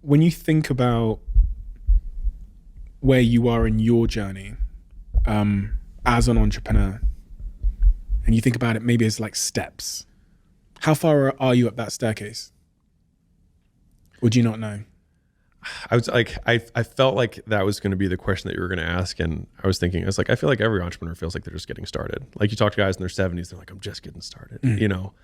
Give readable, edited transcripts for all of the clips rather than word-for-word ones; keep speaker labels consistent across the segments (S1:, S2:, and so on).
S1: When you think about where you are in your journey as an entrepreneur, and you think about it maybe as like steps, how far are you up that staircase? Or do you not know?
S2: I was like, I felt like that was going to be the question that you were going to ask. And I was thinking, I was like, I feel like every entrepreneur feels like they're just getting started. Like you talk to guys in their 70s, they're like, I'm just getting started, you know?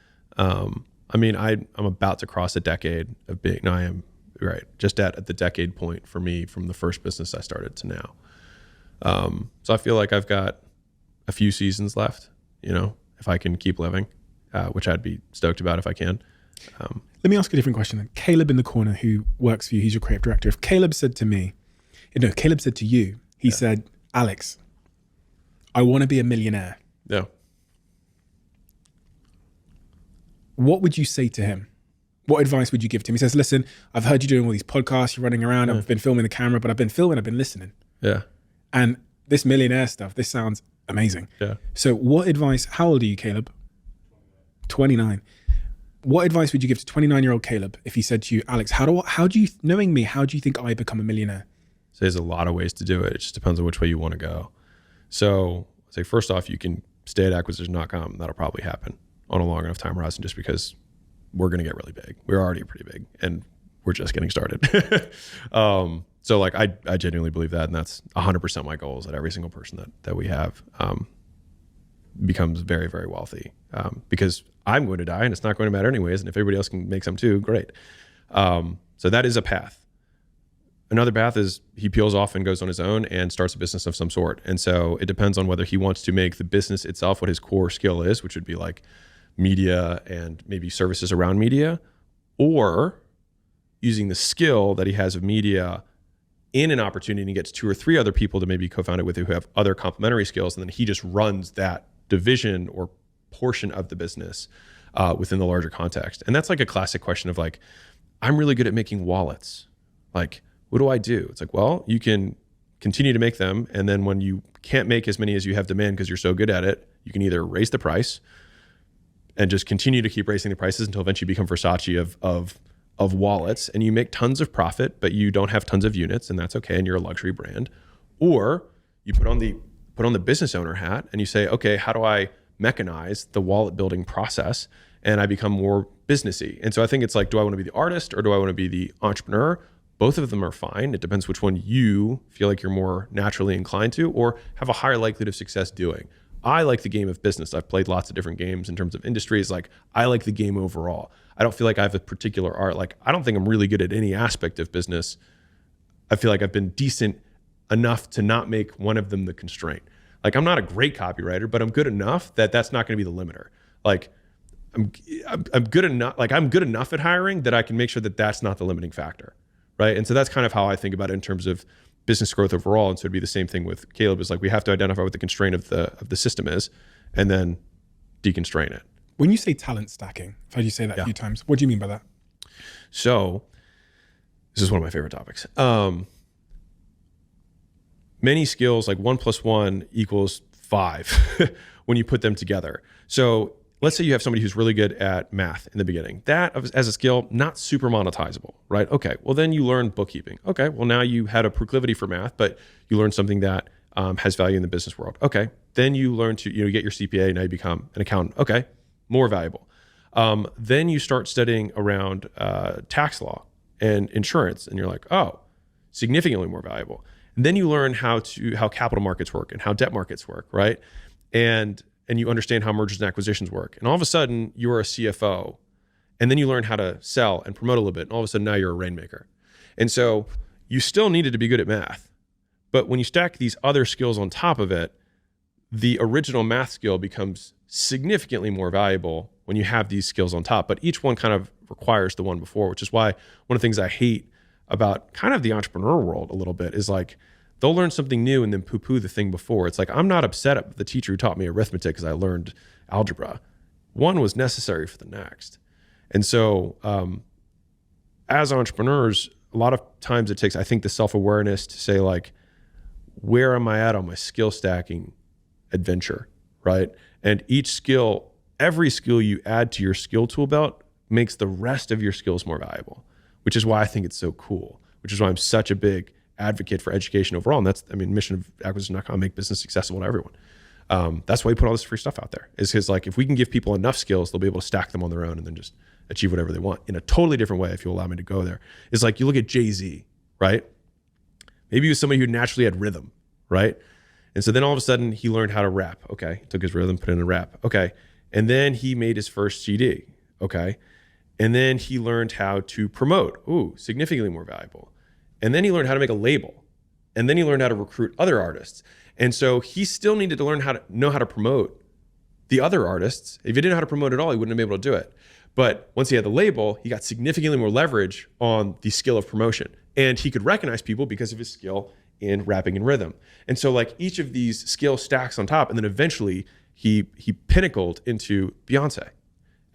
S2: I mean, I'm about to cross a decade of being, no, I am right. Just at the decade point for me from the first business I started to now. So I feel like I've got a few seasons left, you know, if I can keep living, which I'd be stoked about if I can.
S1: Let me ask a different question then. Caleb in the corner who works for you, he's your creative director. If Caleb said to me, no, Caleb said to you, he said, Alex, I want to be a millionaire.
S2: Yeah.
S1: What would you say to him? What advice would you give to him? He says, listen, I've heard you doing all these podcasts, you're running around, I've been filming the camera, but I've been filming, I've been listening.
S2: Yeah.
S1: And this millionaire stuff, this sounds amazing.
S2: Yeah.
S1: So what advice, how old are you, Caleb? 29. What advice would you give to 29-year-old Caleb if he said to you, Alex, how do you, knowing me, how do you think I become a millionaire?
S2: So there's a lot of ways to do it. It just depends on which way you want to go. So say first off, you can stay at acquisition.com. That'll probably happen on a long enough time horizon just because we're going to get really big. We're already pretty big and we're just getting started. So like I genuinely believe that, and that's 100% my goal is that every single person that we have becomes very, very wealthy because I'm going to die and it's not going to matter anyways. And if everybody else can make some too, great. So that is a path. Another path is he peels off and goes on his own and starts a business of some sort. And so it depends on whether he wants to make the business itself what his core skill is, which would be like media and maybe services around media, or using the skill that he has of media in an opportunity and gets 2 or 3 other people to maybe co-found it with who have other complementary skills. And then he just runs that division or portion of the business within the larger context. And that's like a classic question of like, I'm really good at making wallets. Like, what do I do? It's like, well, you can continue to make them. And then when you can't make as many as you have demand because you're so good at it, you can either raise the price and just continue to keep raising the prices until eventually you become Versace of wallets and you make tons of profit, but you don't have tons of units, and that's okay. And you're a luxury brand. Or you put on the business owner hat and you say, okay, how do I mechanize the wallet building process? And I become more businessy. And so I think it's like, do I want to be the artist or do I want to be the entrepreneur? Both of them are fine. It depends which one you feel like you're more naturally inclined to or have a higher likelihood of success doing. I like the game of business. I've played lots of different games in terms of industries. Like I like the game overall. I don't feel like I have a particular art. Like I don't think I'm really good at any aspect of business. I feel like I've been decent enough to not make one of them the constraint. Like I'm not a great copywriter, but I'm good enough that that's not going to be the limiter. Like I'm good enough. Like I'm good enough at hiring that I can make sure that that's not the limiting factor, right? And so that's kind of how I think about it in terms of business growth overall. And so it'd be the same thing with Caleb. Is like we have to identify what the constraint of the system is, and then deconstrain it.
S1: When you say talent stacking, I've heard you say that a few times. What do you mean by that?
S2: So this is one of my favorite topics. Many skills, like 1 + 1 = 5 when you put them together. So let's say you have somebody who's really good at math in the beginning. That as a skill, not super monetizable, right? Okay, well then you learn bookkeeping. Okay, well now you had a proclivity for math, but you learn something that has value in the business world. Okay, then you learn to get your CPA, now you become an accountant. Okay, more valuable. Then you start studying around tax law and insurance, and you're like, oh, significantly more valuable. And then you learn how capital markets work and how debt markets work, right? And you understand how mergers and acquisitions work. And all of a sudden, you're a CFO. And then you learn how to sell and promote a little bit. And all of a sudden, now you're a rainmaker. And so you still needed to be good at math. But when you stack these other skills on top of it, the original math skill becomes significantly more valuable when you have these skills on top. But each one kind of requires the one before, which is why one of the things I hate about kind of the entrepreneur world a little bit is like, they'll learn something new and then poo-poo the thing before. It's like, I'm not upset at the teacher who taught me arithmetic because I learned algebra. One was necessary for the next. And so as entrepreneurs, a lot of times it takes, I think, the self-awareness to say like, where am I at on my skill stacking adventure, right? And each skill, every skill you add to your skill tool belt makes the rest of your skills more valuable. which is why I think it's so cool, which is why I'm such a big advocate for education overall. And that's, I mean, mission of acquisition.com, make business accessible to everyone. That's why we put all this free stuff out there, is because like, if we can give people enough skills, they'll be able to stack them on their own and then just achieve whatever they want in a totally different way. If you allow me to go there, it's like, you look at Jay-Z, right? Maybe he was somebody who naturally had rhythm, right? And so then all of a sudden he learned how to rap. Okay. He took his rhythm, put it in a rap. Okay. And then he made his first CD. Okay. And then he learned how to promote. Ooh, significantly more valuable. And then he learned how to make a label. And then he learned how to recruit other artists. And so he still needed to learn how to know how to promote the other artists. If he didn't know how to promote at all, he wouldn't have been able to do it. But once he had the label, he got significantly more leverage on the skill of promotion. And he could recognize people because of his skill in rapping and rhythm. And so like each of these skill stacks on top, and then eventually he pinnacled into Beyonce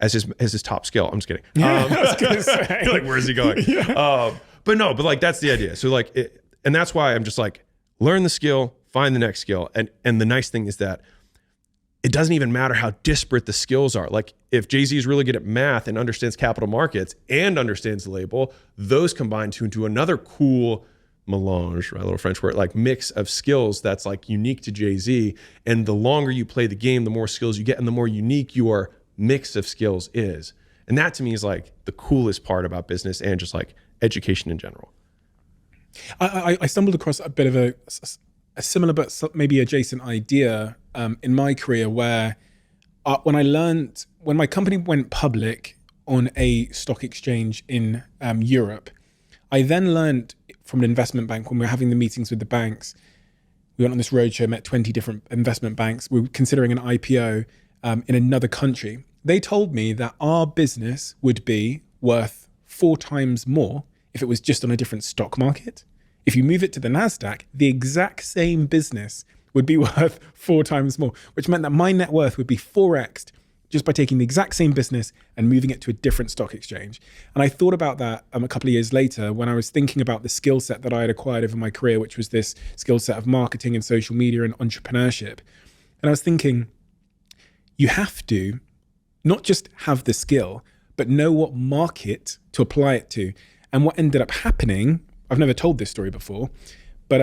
S2: as his top skill. I'm just kidding.
S1: Yeah, I was gonna say.
S2: Like, where is he going? Yeah. But like, that's the idea. So like, and that's why I'm just like, learn the skill, find the next skill. And the nice thing is that it doesn't even matter how disparate the skills are. Like if Jay-Z is really good at math and understands capital markets and understands the label, those combine to into another cool melange, right? A little French word, like mix of skills that's like unique to Jay-Z. And the longer you play the game, the more skills you get and the more unique your mix of skills is. And that to me is like the coolest part about business and just like education in general.
S1: I stumbled across a bit of a similar but maybe adjacent idea in my career where when my company went public on a stock exchange in Europe, I then learned from an investment bank when we were having the meetings with the banks. We went on this roadshow, met 20 different investment banks. We were considering an IPO in another country. They told me that our business would be worth 4 times more if it was just on a different stock market. If you move it to the NASDAQ, the exact same business would be worth 4 times more, which meant that my net worth would be 4x'd just by taking the exact same business and moving it to a different stock exchange. And I thought about that a couple of years later when I was thinking about the skill set that I had acquired over my career, which was this skill set of marketing and social media and entrepreneurship. And I was thinking, you have to not just have the skill, but know what market to apply it to. And what ended up happening, I've never told this story before, but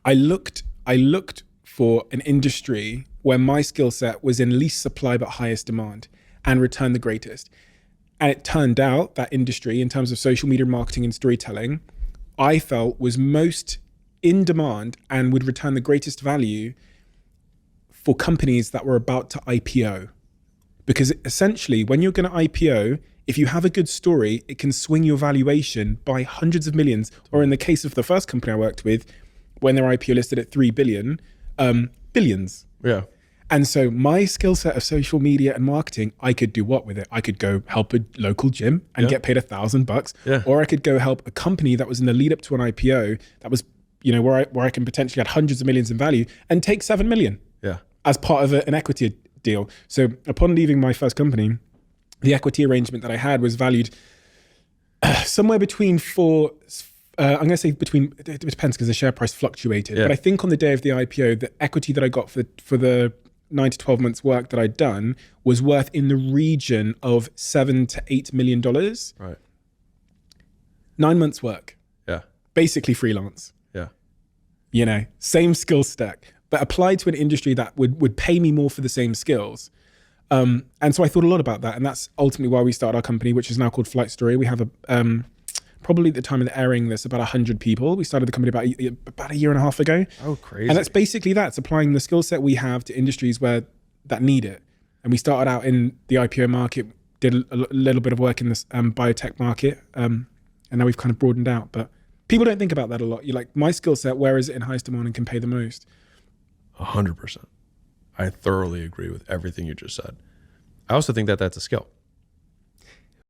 S1: I looked for an industry where my skill set was in least supply but highest demand and returned the greatest. And it turned out that industry, in terms of social media marketing and storytelling, I felt was most in demand and would return the greatest value for companies that were about to IPO. Because essentially, when you're going to IPO, if you have a good story, it can swing your valuation by hundreds of millions. Or in the case of the first company I worked with, when their IPO listed at 3 billion, billions.
S2: Yeah.
S1: And so my skill set of social media and marketing, I could do what with it? I could go help a local gym and get paid $1,000, or I could go help a company that was in the lead up to an IPO that was, where I can potentially add hundreds of millions in value and take 7 million as part of an equity deal. So upon leaving my first company, the equity arrangement that I had was valued somewhere between I'm going to say between, it depends because the share price fluctuated, but I think on the day of the IPO, the equity that I got for the 9 to 12 months work that I'd done was worth in the region of $7 to $8 million.
S2: Right.
S1: 9 months work.
S2: Yeah.
S1: Basically freelance.
S2: Yeah.
S1: Same skill stack, but applied to an industry that would pay me more for the same skills. And so I thought a lot about that. And that's ultimately why we started our company, which is now called Flight Story. We have probably at the time of the airing this, about 100 people. We started the company about a year and a half ago.
S2: Oh, crazy.
S1: And that's basically that. It's applying the skill set we have to industries that need it. And we started out in the IPO market, did a little bit of work in this biotech market. And now we've kind of broadened out. But people don't think about that a lot. You're like, my skill set, where is it in highest demand and can pay the most?
S2: 100%. I thoroughly agree with everything you just said. I also think that that's a skill.